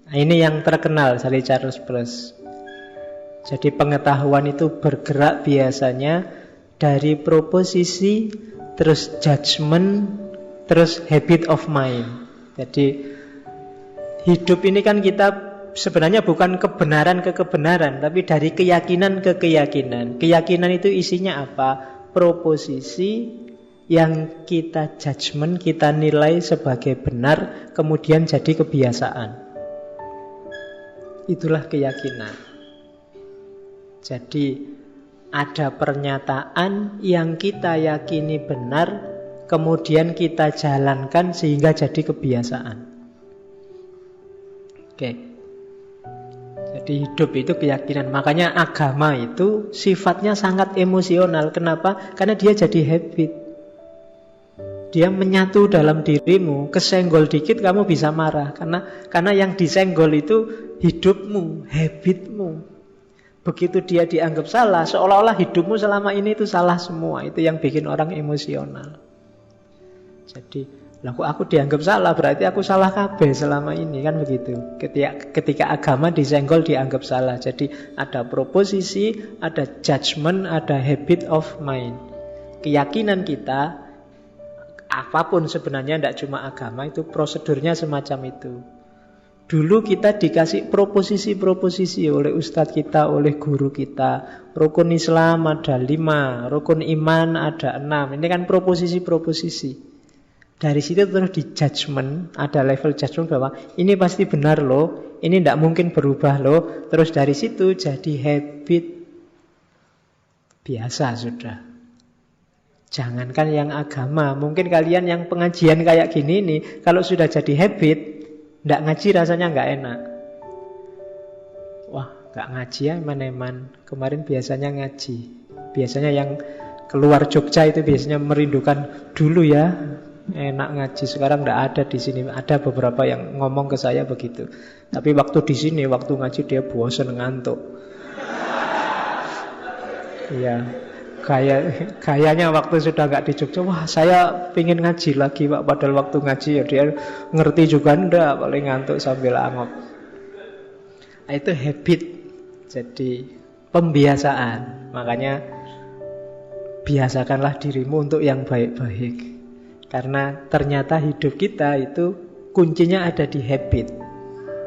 Nah, ini yang terkenal dari Charles Peirce. Jadi pengetahuan itu bergerak biasanya dari proposisi, terus judgment, terus habit of mind. Jadi hidup ini kan kita sebenarnya bukan kebenaran ke kebenaran, tapi dari keyakinan ke keyakinan. Keyakinan itu isinya apa? Proposisi yang kita judgment, kita nilai sebagai benar, kemudian jadi kebiasaan. Itulah keyakinan. Jadi ada pernyataan yang kita yakini benar, kemudian kita jalankan sehingga jadi kebiasaan. Oke. Jadi hidup itu keyakinan. Makanya agama itu sifatnya sangat emosional. Kenapa? Karena dia jadi habit. Dia menyatu dalam dirimu. Kesenggol dikit kamu bisa marah. Karena yang disenggol itu hidupmu, habitmu. Begitu dia dianggap salah, seolah-olah hidupmu selama ini itu salah semua. Itu yang bikin orang emosional. Jadi, lah kok aku dianggap salah, berarti aku salah kabeh selama ini, kan begitu. Ketika agama disenggol dianggap salah. Jadi ada proposisi, ada judgment, ada habit of mind. Keyakinan kita, apapun sebenarnya, tidak cuma agama, itu prosedurnya semacam itu. Dulu kita dikasih proposisi-proposisi oleh ustadz kita, oleh guru kita. Rukun Islam ada 5, rukun iman ada 6. Ini kan proposisi-proposisi. Dari situ terus di judgment, ada level judgment bahwa ini pasti benar loh, ini tidak mungkin berubah loh. Terus dari situ jadi habit. Biasa sudah. Jangankan yang agama, mungkin kalian yang pengajian kayak gini nih, kalau sudah jadi habit, tidak ngaji rasanya nggak enak. Wah, nggak ngaji ya eman-eman. Kemarin biasanya ngaji. Biasanya yang keluar Jogja itu biasanya merindukan dulu ya, enak ngaji. Sekarang nggak ada di sini. Ada beberapa yang ngomong ke saya begitu. Tapi waktu di sini, waktu ngaji dia bosan ngantuk. Iya. Kayaknya waktu sudah nggak di Jogja, wah saya pingin ngaji lagi Pak. Padahal waktu ngaji ya dia ngerti juga ndak, paling ngantuk sambil angop. Nah, itu habit. Jadi pembiasaan. Makanya biasakanlah dirimu untuk yang baik-baik. Karena ternyata hidup kita itu kuncinya ada di habit.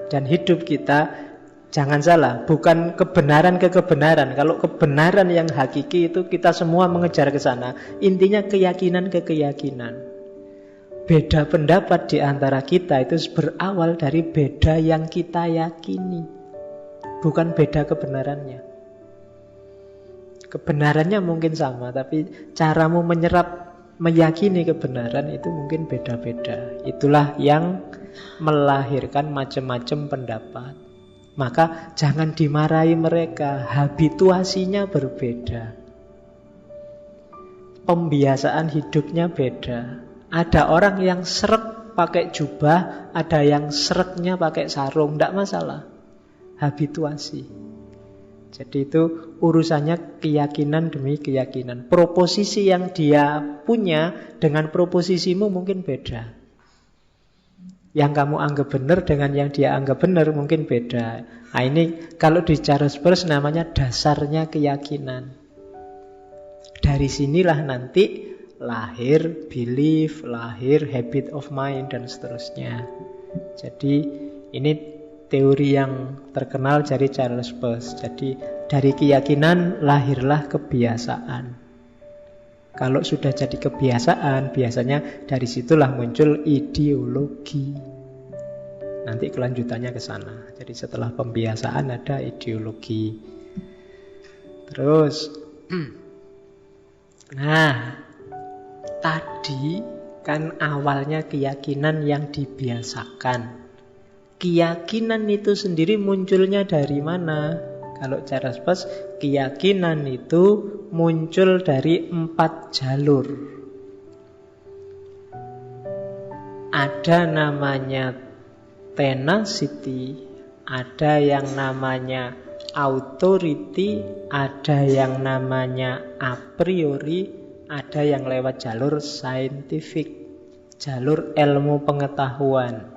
Dan hidup kita, jangan salah, bukan kebenaran ke kebenaran. Kalau kebenaran yang hakiki itu kita semua mengejar ke sana. Intinya keyakinan ke keyakinan. Beda pendapat di antara kita itu berawal dari beda yang kita yakini. Bukan beda kebenarannya. Kebenarannya mungkin sama, tapi caramu menyerap, meyakini kebenaran itu mungkin beda-beda. Itulah yang melahirkan macam-macam pendapat. Maka jangan dimarahi mereka, habituasinya berbeda. Pembiasaan hidupnya beda. Ada orang yang srek pakai jubah, ada yang sreknya pakai sarung, tidak masalah. Habituasi. Jadi itu urusannya keyakinan demi keyakinan. Proposisi yang dia punya dengan proposisimu mungkin beda. Yang kamu anggap benar dengan yang dia anggap benar mungkin beda. Nah ini kalau di Charles Peirce namanya dasarnya keyakinan. Dari sinilah nanti lahir belief, lahir habit of mind, dan seterusnya. Jadi ini teori yang terkenal dari Charles Peirce. Jadi dari keyakinan lahirlah kebiasaan. Kalau sudah jadi kebiasaan, biasanya dari situlah muncul ideologi. Nanti kelanjutannya ke sana. Jadi setelah pembiasaan ada ideologi. Terus, nah, tadi kan awalnya keyakinan yang dibiasakan. Keyakinan itu sendiri munculnya dari mana? Kalau Charles Peirce, keyakinan itu muncul dari 4 jalur. Ada namanya tenacity, ada yang namanya authority, ada yang namanya a priori, ada yang lewat jalur scientific, jalur ilmu pengetahuan.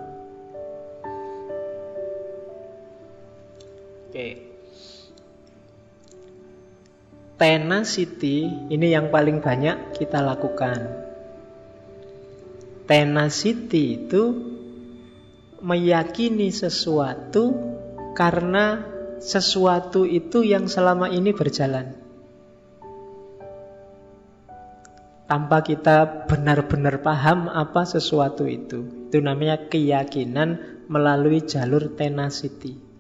Oke. Tenacity ini yang paling banyak kita lakukan. Tenacity itu meyakini sesuatu karena sesuatu itu yang selama ini berjalan. Tanpa kita benar-benar paham apa sesuatu itu. Itu namanya keyakinan melalui jalur tenacity.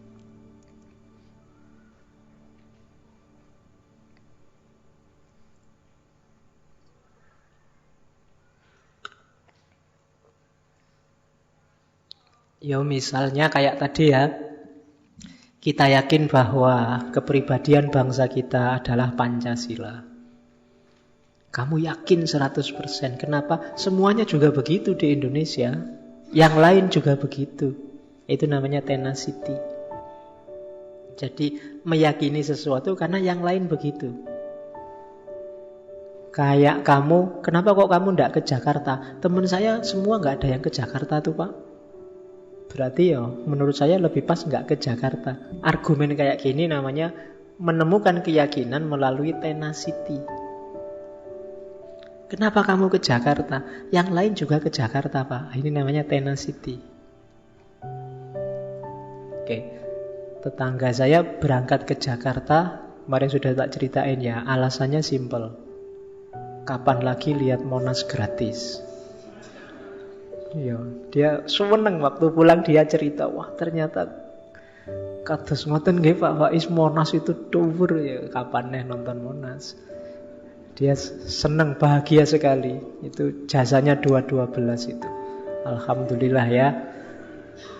Ya misalnya kayak tadi ya, kita yakin bahwa kepribadian bangsa kita adalah Pancasila. Kamu yakin 100%. Kenapa? Semuanya juga begitu di Indonesia. Yang lain juga begitu. Itu namanya tenacity. Jadi meyakini sesuatu karena yang lain begitu. Kayak kamu, kenapa kok kamu tidak ke Jakarta? Teman saya semua nggak ada yang ke Jakarta tuh Pak. Berarti ya menurut saya lebih pas nggak ke Jakarta. Argumen kayak gini namanya menemukan keyakinan melalui tenacity. Kenapa kamu ke Jakarta? Yang lain juga ke Jakarta Pak. Ini namanya tenacity. Oke. Tetangga saya berangkat ke Jakarta. Kemarin sudah tak ceritain ya. Alasannya simple. Kapan lagi lihat Monas gratis? Ya, dia seneng waktu pulang dia cerita, wah ternyata kados ngoten nggih Pak Faiz, Monas itu dhuwur ya, kapan nih nonton Monas. Dia seneng, bahagia sekali. Itu jasanya 212 itu. Alhamdulillah ya.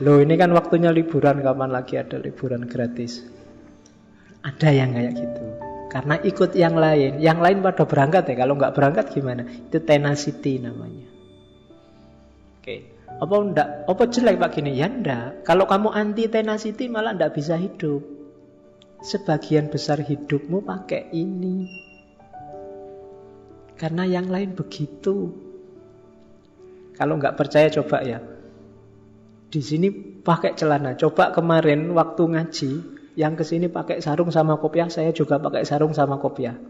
Loh ini kan waktunya liburan, kapan lagi ada liburan gratis? Ada yang kayak gitu. Karena ikut yang lain. Yang lain pada berangkat ya, kalau nggak berangkat gimana? Itu tenacity namanya. Oke, apa jelek Pak gini? Ya enggak. Kalau kamu anti tenacity malah enggak bisa hidup. Sebagian besar hidupmu pakai ini. Karena yang lain begitu. Kalau enggak percaya coba ya. Di sini pakai celana. Coba kemarin waktu ngaji, yang kesini pakai sarung sama kopiah, saya juga pakai sarung sama kopiah.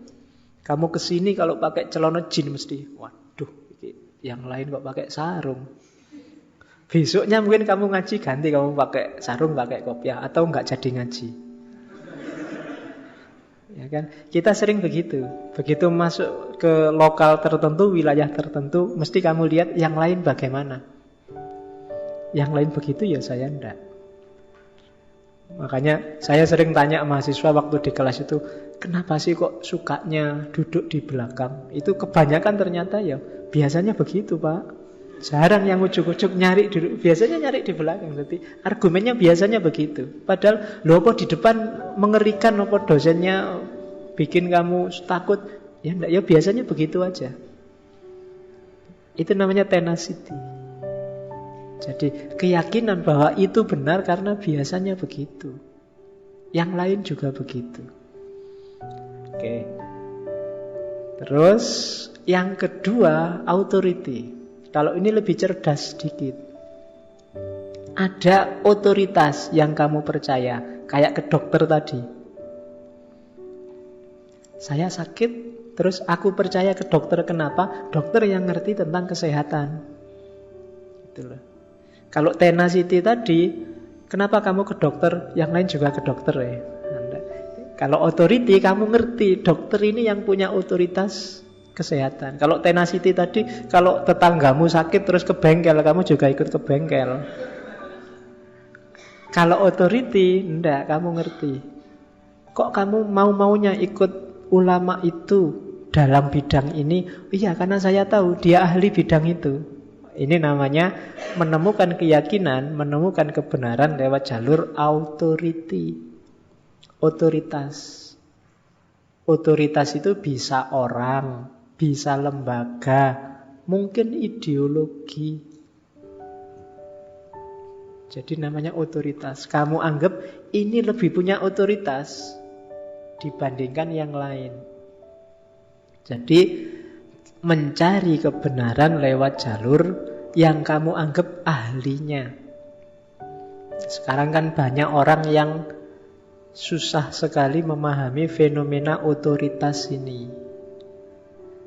Kamu kesini kalau pakai celana jin mesti, waduh, yang lain kok pakai sarung. Besoknya mungkin kamu ngaji ganti, kamu pakai sarung, pakai kopiah, atau enggak jadi ngaji. Ya kan? Kita sering begitu. Begitu masuk ke lokal tertentu, wilayah tertentu, mesti kamu lihat yang lain bagaimana. Yang lain begitu ya saya enggak. Makanya saya sering tanya mahasiswa waktu di kelas itu, kenapa sih kok sukanya duduk di belakang? Itu kebanyakan ternyata ya biasanya begitu Pak. Jarang yang ujuk-ujuk nyari dulu. Biasanya nyari di belakang. Jadi argumennya biasanya begitu. Padahal loh apa di depan mengerikan, apa dosennya bikin kamu takut. Ya enggak, ya biasanya begitu aja. Itu namanya tenacity. Jadi keyakinan bahwa itu benar karena biasanya begitu. Yang lain juga begitu. Oke. Terus yang kedua, authority. Kalau ini lebih cerdas sedikit. Ada otoritas yang kamu percaya. Kayak ke dokter tadi. Saya sakit, terus aku percaya ke dokter. Kenapa? Dokter yang ngerti tentang kesehatan. Itulah. Kalau tenacity tadi, kenapa kamu ke dokter? Yang lain juga ke dokter ya. Kalau authority, kamu ngerti dokter ini yang punya otoritas kesehatan. Kalau tenacity tadi, kalau tetanggamu sakit terus ke bengkel, kamu juga ikut ke bengkel. Kalau authority, enggak, kamu ngerti. Kok kamu mau-maunya ikut ulama itu dalam bidang ini? Iya, karena saya tahu dia ahli bidang itu. Ini namanya menemukan keyakinan, menemukan kebenaran lewat jalur authority. Otoritas. Otoritas itu bisa orang, bisa lembaga, mungkin ideologi. Jadi namanya otoritas. Kamu anggap ini lebih punya otoritas dibandingkan yang lain. Jadi mencari kebenaran lewat jalur yang kamu anggap ahlinya. Sekarang kan banyak orang yang susah sekali memahami fenomena otoritas ini.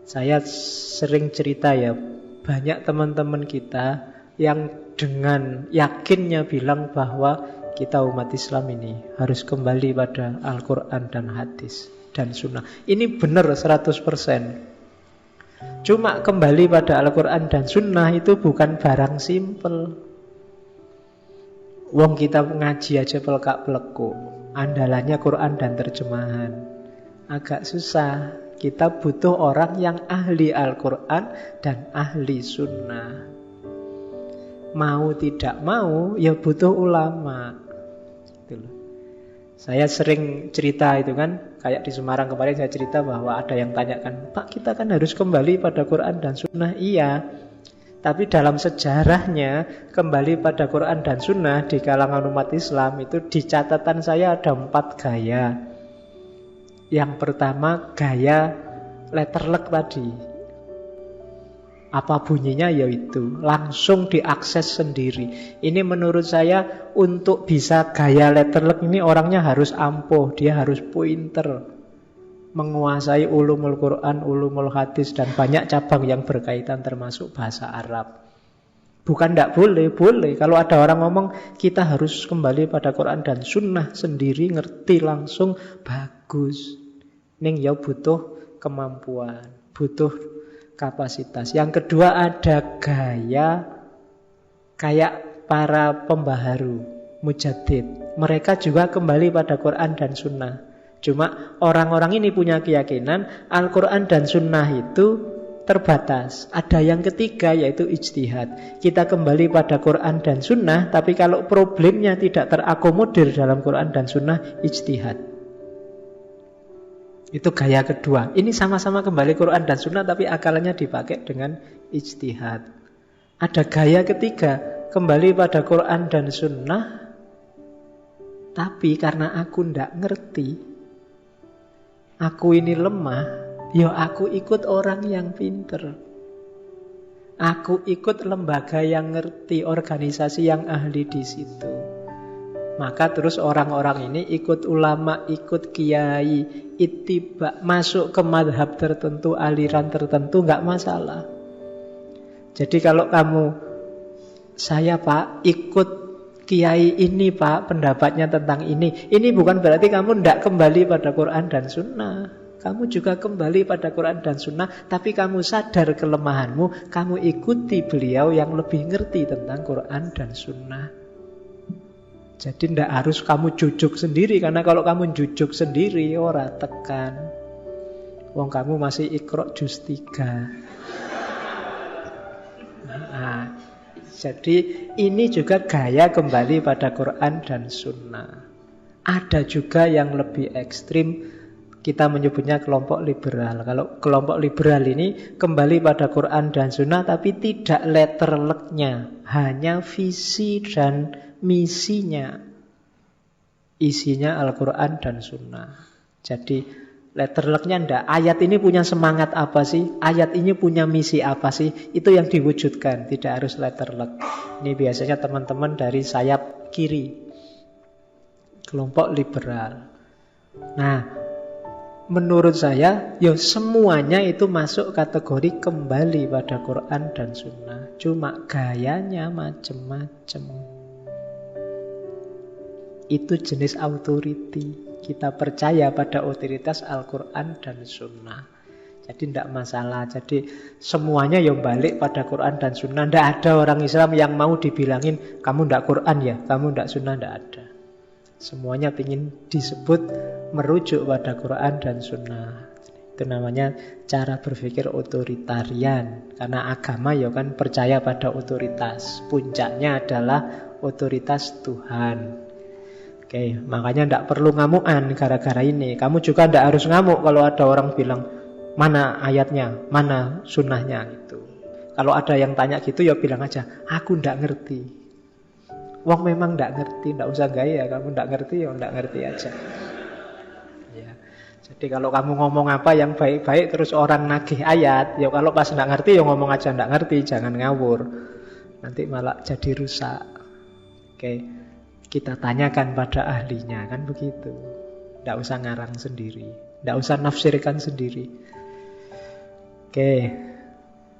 Saya sering cerita ya, banyak teman-teman kita yang dengan yakinnya bilang bahwa kita umat Islam ini harus kembali pada Al-Quran dan hadis dan sunnah. Ini benar 100%. Cuma kembali pada Al-Quran dan sunnah itu bukan barang simpel. Wong kita ngaji aja pelekak-pelekuk, andalannya Quran dan terjemahan. Agak susah. Kita butuh orang yang ahli Al-Quran dan ahli sunnah. Mau tidak mau ya butuh ulama. Gitu loh. Saya sering cerita itu kan, kayak di Semarang kemarin saya cerita bahwa ada yang tanyakan, Pak, kita kan harus kembali pada Quran dan sunnah. Iya, tapi dalam sejarahnya kembali pada Quran dan sunnah di kalangan umat Islam itu di catatan saya ada 4 gaya. Yang pertama gaya letterlek tadi. Apa bunyinya? Yaitu langsung diakses sendiri. Ini menurut saya untuk bisa gaya letterlek ini orangnya harus ampuh, dia harus pinter, menguasai ulumul Quran, ulumul hadis dan banyak cabang yang berkaitan termasuk bahasa Arab. Bukan tidak boleh, boleh. Kalau ada orang ngomong kita harus kembali pada Quran dan sunnah sendiri, ngerti langsung, bagus. Ning ya butuh kemampuan, butuh kapasitas. Yang kedua ada gaya kayak para pembaharu, mujaddid. Mereka juga kembali pada Quran dan sunnah. Cuma orang-orang ini punya keyakinan Al-Quran dan sunnah itu terbatas. Ada yang ketiga yaitu ijtihad. Kita kembali pada Quran dan sunnah, tapi kalau problemnya tidak terakomodir dalam Quran dan sunnah, ijtihad. Itu gaya kedua. Ini sama-sama kembali Quran dan sunnah, tapi akalnya dipakai dengan ijtihad. Ada gaya ketiga, kembali pada Quran dan sunnah, tapi karena aku ndak ngerti, aku ini lemah, ya aku ikut orang yang pinter. Aku ikut lembaga yang ngerti, organisasi yang ahli di situ. Maka terus orang-orang ini ikut ulama, ikut kiai, ittiba, masuk ke madhab tertentu, aliran tertentu, nggak masalah. Jadi kalau kamu, saya Pak, ikut kiai ini Pak, pendapatnya tentang ini bukan berarti kamu ndak kembali pada Quran dan sunnah. Kamu juga kembali pada Quran dan sunnah, tapi kamu sadar kelemahanmu, kamu ikuti beliau yang lebih ngerti tentang Quran dan sunnah. Jadi tidak harus kamu jujuk sendiri, karena kalau kamu jujuk sendiri ora tekan. Wong kamu masih Iqra juz 3. Nah, jadi ini juga gaya kembali pada Quran dan sunnah. Ada juga yang lebih ekstrim, kita menyebutnya kelompok liberal. Kalau kelompok liberal ini kembali pada Quran dan sunnah, tapi tidak letterleknya, hanya visi dan misinya, isinya Al-Quran dan sunnah. Jadi letterleknya ndak, ayat ini punya semangat apa sih, ayat ini punya misi apa sih, itu yang diwujudkan, tidak harus letterlek. Ini biasanya teman-teman dari sayap kiri, kelompok liberal. Nah, menurut saya ya semuanya itu masuk kategori kembali pada Quran dan sunnah, cuma gayanya macam-macam. Itu jenis authority. Kita percaya pada otoritas Al-Quran dan sunnah. Jadi tidak masalah. Jadi semuanya yang balik pada Quran dan sunnah. Tidak ada orang Islam yang mau dibilangin kamu tidak Quran ya, kamu tidak sunnah, tidak ada. Semuanya ingin disebut merujuk pada Quran dan sunnah. Itu namanya cara berpikir otoritarian. Karena agama ya kan percaya pada otoritas. Puncaknya adalah otoritas Tuhan. Oke, makanya tidak perlu ngamukan gara-gara ini. Kamu juga tidak harus ngamuk kalau ada orang bilang mana ayatnya, mana sunnahnya gitu. Kalau ada yang tanya gitu ya bilang aja, aku tidak ngerti. Wong memang tidak ngerti, tidak usah gaya. Kamu tidak ngerti ya tidak ngerti aja. Ya. Jadi kalau kamu ngomong apa yang baik-baik terus orang nagih ayat, ya kalau pas tidak ngerti ya ngomong aja tidak ngerti, jangan ngawur. Nanti malah jadi rusak. Oke. kita tanyakan pada ahlinya, kan begitu. Tidak usah ngarang sendiri, tidak usah nafsirkan sendiri. Oke.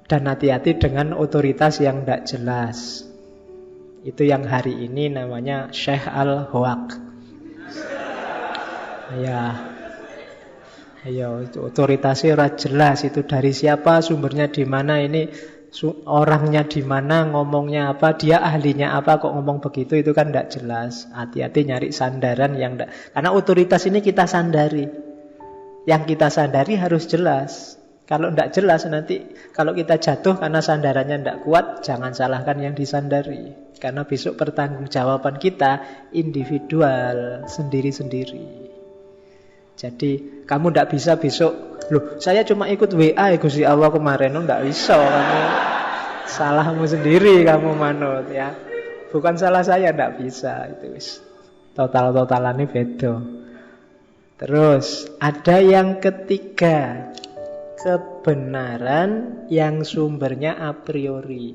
Dan hati-hati dengan otoritas yang tidak jelas. Itu yang hari ini namanya Syekh Al-Hoaq. Ya, ayo, itu otoritasnya ora jelas. Itu dari siapa, sumbernya di mana, ini orangnya di mana, ngomongnya apa, dia ahlinya apa, kok ngomong begitu, itu kan tidak jelas. Hati-hati nyari sandaran yang tidak. Karena otoritas ini kita sandari. Yang kita sandari harus jelas. Kalau tidak jelas nanti, kalau kita jatuh karena sandarannya tidak kuat, jangan salahkan yang disandari. Karena besok pertanggungjawaban kita individual, sendiri-sendiri. Jadi kamu tidak bisa besok, loh saya cuma ikut WA ya Gusti Allah kemarin, tidak bisa, kamu salahmu sendiri, kamu manut ya. Bukan salah saya, tidak bisa. Itu total-totalannya beda. Terus ada yang ketiga, kebenaran yang sumbernya a priori,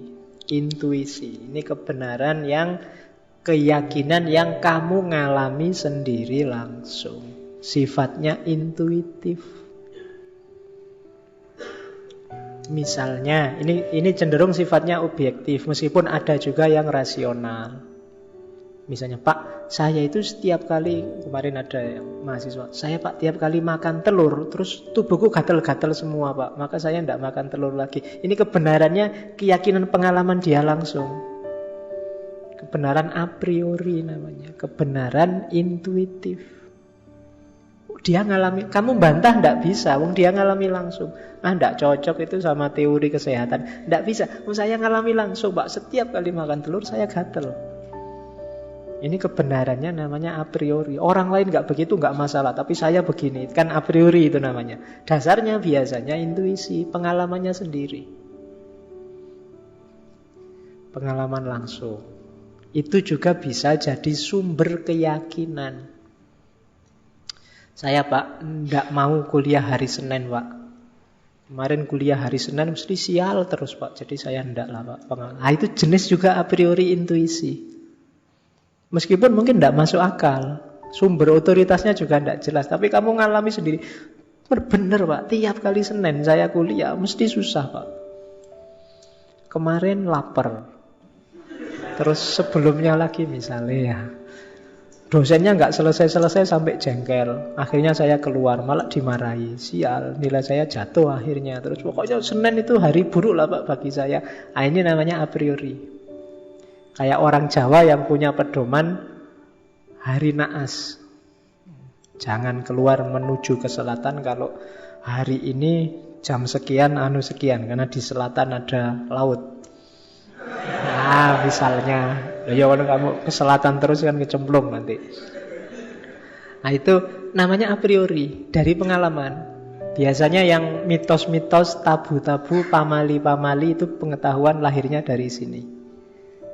intuisi. Ini kebenaran yang, keyakinan yang kamu ngalami sendiri langsung. Sifatnya intuitif. Misalnya, ini cenderung sifatnya objektif, meskipun ada juga yang rasional. Misalnya, Pak, saya itu setiap kali, kemarin ada yang mahasiswa, saya Pak tiap kali makan telur, terus tubuhku gatal-gatal semua Pak, maka saya tidak makan telur lagi. Ini kebenarannya, keyakinan pengalaman dia langsung. Kebenaran a priori namanya, kebenaran intuitif. Dia ngalami, kamu bantah tidak bisa, wong dia ngalami langsung. Tidak cocok itu sama teori kesehatan, tidak bisa. Saya ngalami langsung Pak, setiap kali makan telur saya gatal. Ini kebenarannya namanya a priori. Orang lain nggak begitu, nggak masalah. Tapi saya begini, kan a priori itu namanya. Dasarnya biasanya intuisi, pengalamannya sendiri. Pengalaman langsung. Itu juga bisa jadi sumber keyakinan. Saya Pak, nggak mau kuliah hari Senin Pak. Kemarin kuliah hari Senin mesti sial terus Pak. Jadi saya ndak lah Pak. Itu jenis juga a priori intuisi. Meskipun mungkin tidak masuk akal, sumber otoritasnya juga tidak jelas, tapi kamu ngalami sendiri. Benar Pak, tiap kali Senin saya kuliah mesti susah Pak. Kemarin lapar, terus sebelumnya lagi misalnya ya, dosennya nggak selesai-selesai sampai jengkel. Akhirnya saya keluar, malah dimarahi. Sial, nilai saya jatuh akhirnya. Terus pokoknya Senin itu hari buruk lah Pak bagi saya. Ini namanya a priori. Kayak orang Jawa yang punya pedoman hari naas. Jangan keluar menuju ke selatan kalau hari ini jam sekian sekian, karena di selatan ada laut. Nah, misalnya, ya kalau kamu ke selatan terus kan kecemplung nanti. Nah, itu namanya a priori, dari pengalaman. Biasanya yang mitos-mitos, tabu-tabu, pamali-pamali itu pengetahuan lahirnya dari sini.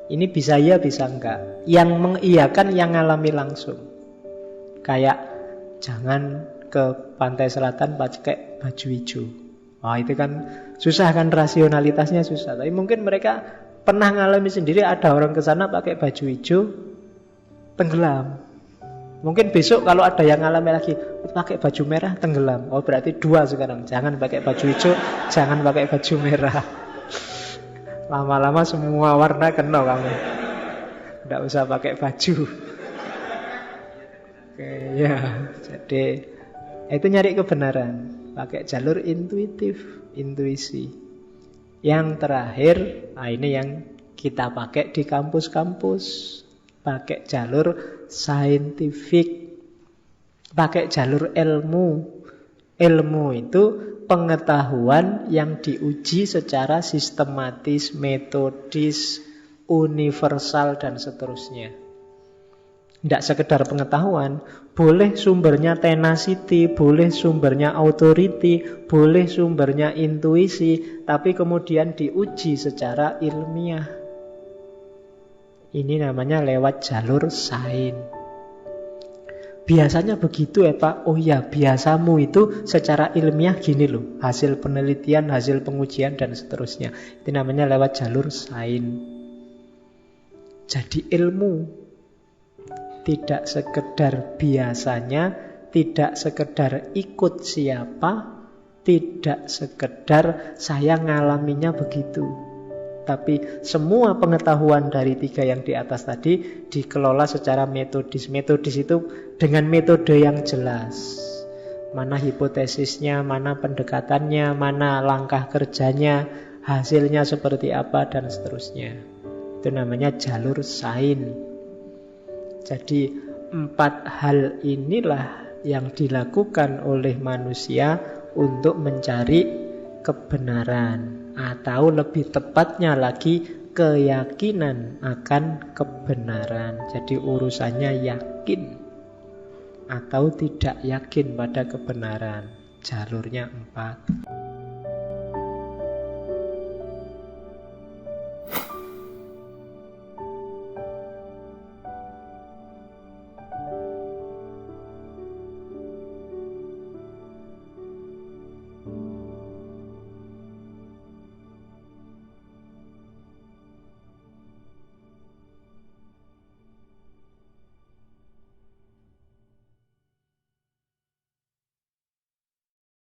Ini bisa iya, bisa enggak. Yang mengiyakan yang ngalami langsung. Kayak jangan ke pantai selatan pakai baju hijau. Wah, itu kan susah kan, rasionalitasnya susah. Tapi mungkin mereka pernah ngalami sendiri, ada orang ke sana pakai baju hijau tenggelam. Mungkin besok kalau ada yang ngalami lagi pakai baju merah tenggelam. Oh, berarti dua sekarang. Jangan pakai baju hijau, jangan pakai baju merah. Lama-lama semua warna kena kamu. Tidak usah pakai baju. Oke, ya. Jadi itu nyari kebenaran, pakai jalur intuitif, intuisi. Yang terakhir, ini yang kita pakai di kampus-kampus, pakai jalur saintifik, pakai jalur ilmu. Ilmu itu pengetahuan yang diuji secara sistematis, metodis, universal, dan seterusnya. Tidak sekedar pengetahuan, boleh sumbernya tenacity, boleh sumbernya authority, boleh sumbernya intuisi, tapi kemudian diuji secara ilmiah. Ini namanya lewat jalur sains. Biasanya begitu ya Pak. Oh ya, biasamu itu secara ilmiah gini loh, hasil penelitian, hasil pengujian, dan seterusnya. Itu namanya lewat jalur sains. Jadi ilmu. tidak sekedar biasanya, tidak sekedar ikut siapa, tidak sekedar saya ngalaminya begitu. Tapi semua pengetahuan dari 3 yang di atas tadi dikelola secara metodis. Metodis itu dengan metode yang jelas. Mana hipotesisnya, mana pendekatannya, mana langkah kerjanya, hasilnya seperti apa, dan seterusnya. Itu namanya jalur sains. Jadi 4 hal inilah yang dilakukan oleh manusia untuk mencari kebenaran, atau lebih tepatnya lagi keyakinan akan kebenaran. Jadi urusannya yakin atau tidak yakin pada kebenaran. Jalurnya 4.